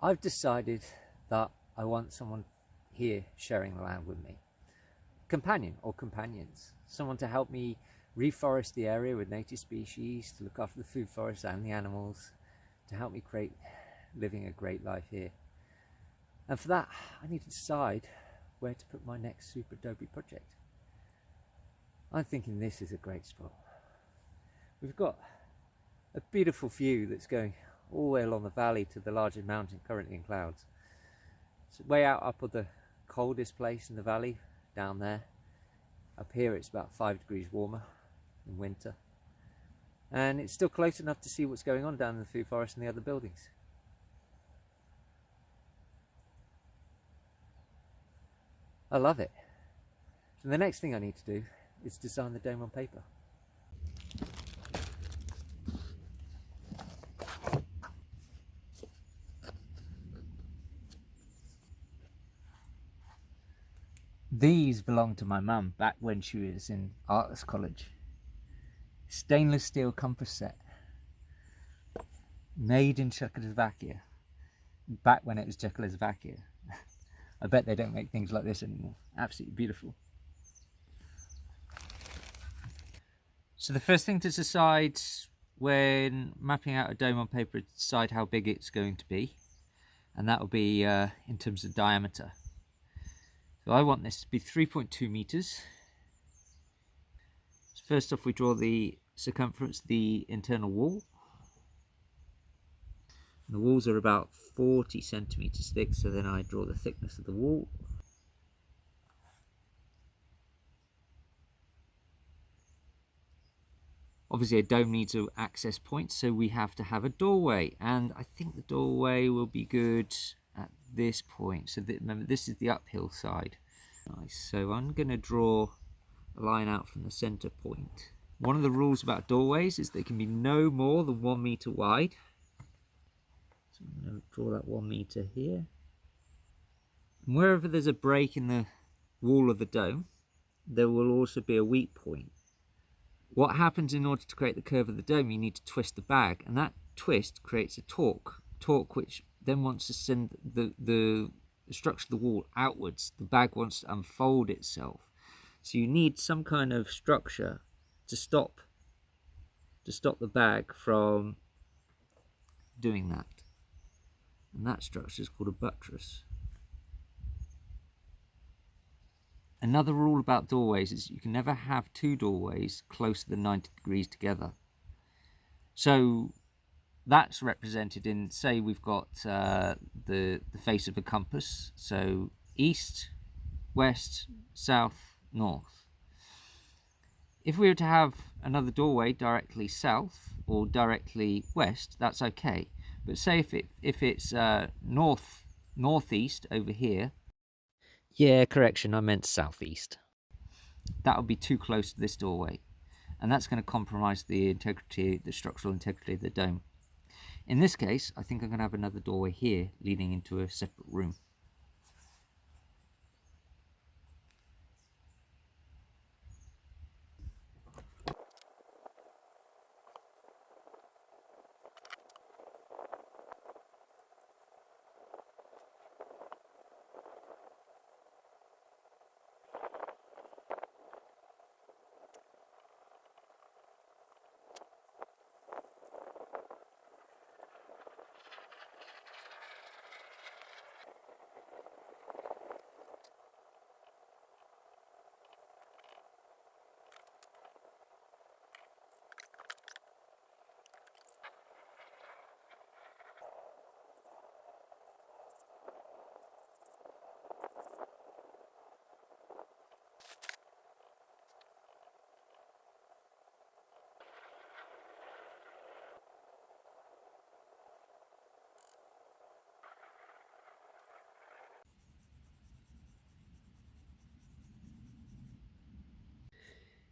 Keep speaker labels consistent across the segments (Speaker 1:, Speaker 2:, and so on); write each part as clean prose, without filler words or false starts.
Speaker 1: I've decided that I want someone here sharing the land with me. Companion or companions. Someone to help me reforest the area with native species, to look after the food forests and the animals, to help me create living a great life here. And for that, I need to decide where to put my next Superadobe project. I'm thinking this is a great spot. We've got a beautiful view that's going all the way along the valley to the largest mountain currently in clouds. It's way out up at the coldest place in the valley, down there. Up here it's about 5 degrees warmer in winter. And it's still close enough to see what's going on down in the food forest and the other buildings. I love it. So the next thing I need to do is design the dome on paper. These belonged to my mum back when she was in arts college. Stainless steel compass set, made in Czechoslovakia, back when it was Czechoslovakia. I bet they don't make things like this anymore. Absolutely beautiful. So the first thing to decide when mapping out a dome on paper is decide how big it's going to be, and that will be in terms of diameter. So I want this to be 3.2 meters. So first off, we draw the circumference, the internal wall. And the walls are about 40 centimeters thick, so then I draw the thickness of the wall. Obviously a dome needs an access point, so we have to have a doorway, and I think the doorway will be good at this point. So remember, this is the uphill side. Nice. So I'm going to draw a line out from the center point. One of the rules about doorways is they can be no more than 1 meter wide. So I'm going to draw that 1 meter here. And wherever there's a break in the wall of the dome, there will also be a weak point. What happens in order to create the curve of the dome, you need to twist the bag, and that twist creates a torque which then wants to send the structure of the wall outwards. The bag wants to unfold itself. So you need some kind of structure to stop the bag from doing that. And that structure is called a buttress. Another rule about doorways is you can never have two doorways closer than 90 degrees together. So that's represented in, say we've got the face of a compass. So east, west, south, north. If we were to have another doorway directly south or directly west, that's okay. But say if it's northeast over here. Yeah, correction, I meant southeast. That would be too close to this doorway, and that's going to compromise the structural integrity of the dome. In this case, I think I'm going to have another doorway here leading into a separate room.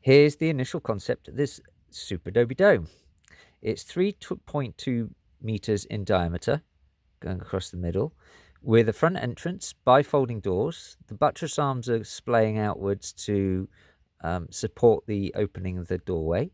Speaker 1: Here's the initial concept of this Superadobe dome. It's 3.2 meters in diameter, going across the middle, with a front entrance, bifolding doors. The buttress arms are splaying outwards to support the opening of the doorway.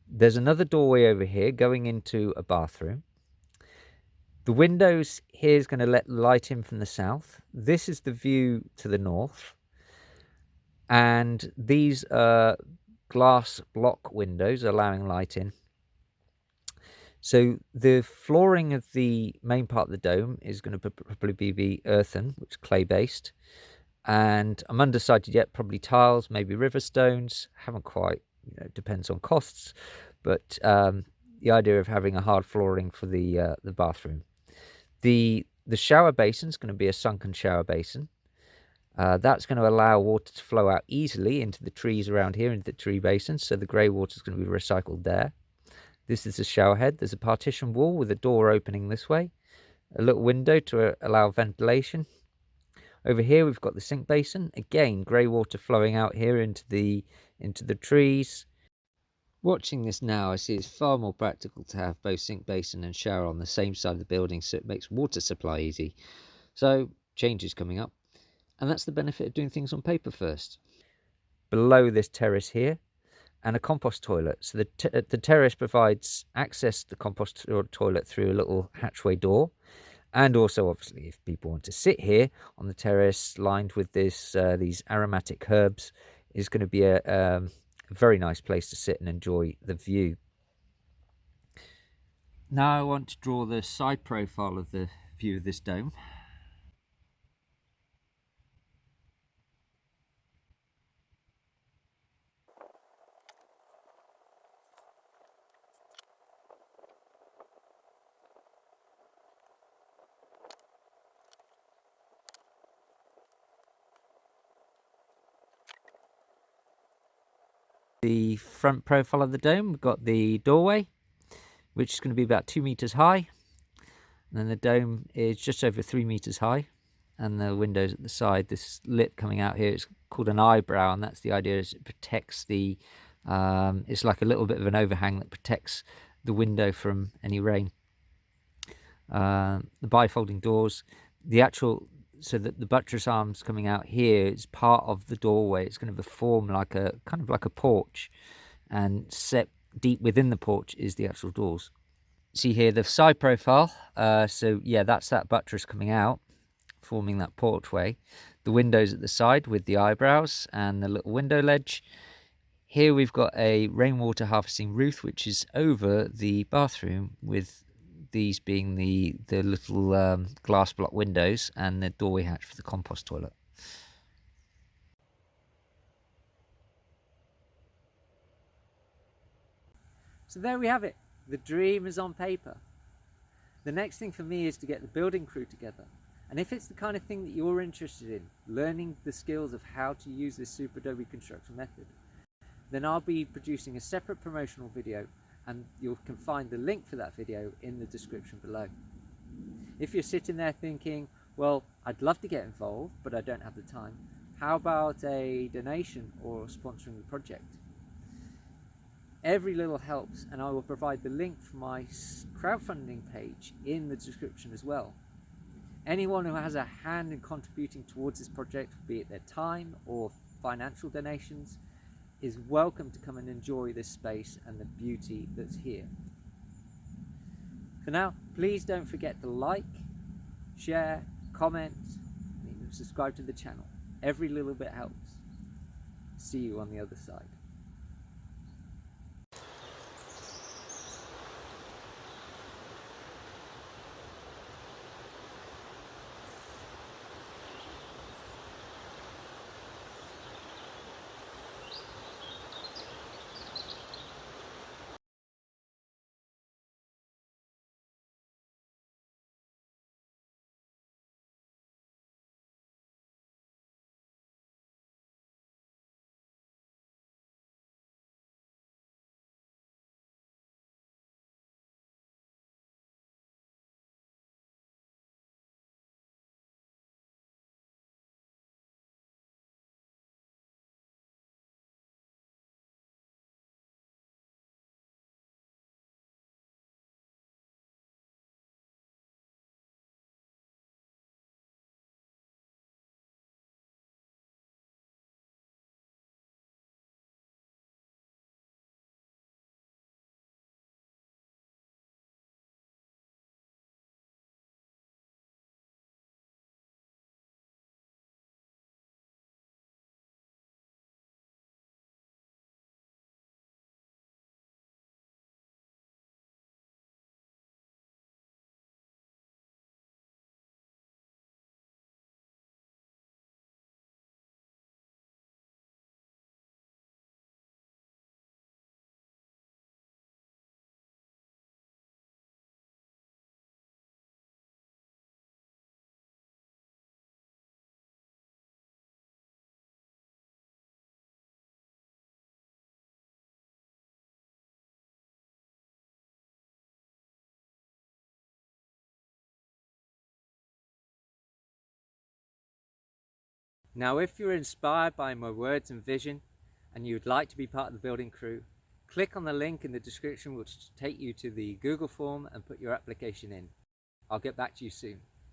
Speaker 1: There's another doorway over here going into a bathroom. The windows here is going to let light in from the south. This is the view to the north. And these are glass block windows allowing light in. So the flooring of the main part of the dome is going to probably be earthen, which is clay based. And I'm undecided yet, probably tiles, maybe river stones. Haven't quite, depends on costs. But the idea of having a hard flooring for the bathroom. The shower basin is going to be a sunken shower basin. That's going to allow water to flow out easily into the trees around here, into the tree basins. So the grey water is going to be recycled there. This is the shower head. There's a partition wall with a door opening this way. A little window to allow ventilation. Over here we've got the sink basin. Again, grey water flowing out here into the trees. Watching this now, I see it's far more practical to have both sink basin and shower on the same side of the building, so it makes water supply easy. So change is coming up, and that's the benefit of doing things on paper first. Below this terrace here, and a compost toilet. So the terrace provides access to the compost toilet through a little hatchway door. And also, obviously, if people want to sit here on the terrace lined with these aromatic herbs, is going to be a very nice place to sit and enjoy the view. Now I want to draw the side profile of the view of this dome. The front profile of the dome, we've got the doorway, which is going to be about 2 meters high. And then the dome is just over 3 meters high. And the windows at the side, this lip coming out here, it's called an eyebrow. And that's the idea, is it protects the, it's like a little bit of an overhang that protects the window from any rain. The bifolding doors, the actual, so that the buttress arms coming out here is part of the doorway. It's going to form like a kind of like a porch, and set deep within the porch is the actual doors. See here the side profile. So yeah, that's that buttress coming out, forming that porchway. The windows at the side with the eyebrows and the little window ledge. Here we've got a rainwater harvesting roof, which is over the bathroom, with these being the little glass block windows and the doorway hatch for the compost toilet. So there we have it. The dream is on paper. The next thing for me is to get the building crew together. And if it's the kind of thing that you're interested in, learning the skills of how to use this Superadobe construction method, then I'll be producing a separate promotional video, and you can find the link for that video in the description below. If you're sitting there thinking, well, I'd love to get involved, but I don't have the time, how about a donation or sponsoring the project? Every little helps, and I will provide the link for my crowdfunding page in the description as well. Anyone who has a hand in contributing towards this project, be it their time or financial donations, is welcome to come and enjoy this space and the beauty that's here. For now, please don't forget to like, share, comment, and subscribe to the channel. Every little bit helps. See you on the other side. Now, if you're inspired by my words and vision and you'd like to be part of the building crew, click on the link in the description which will take you to the Google form and put your application in. I'll get back to you soon.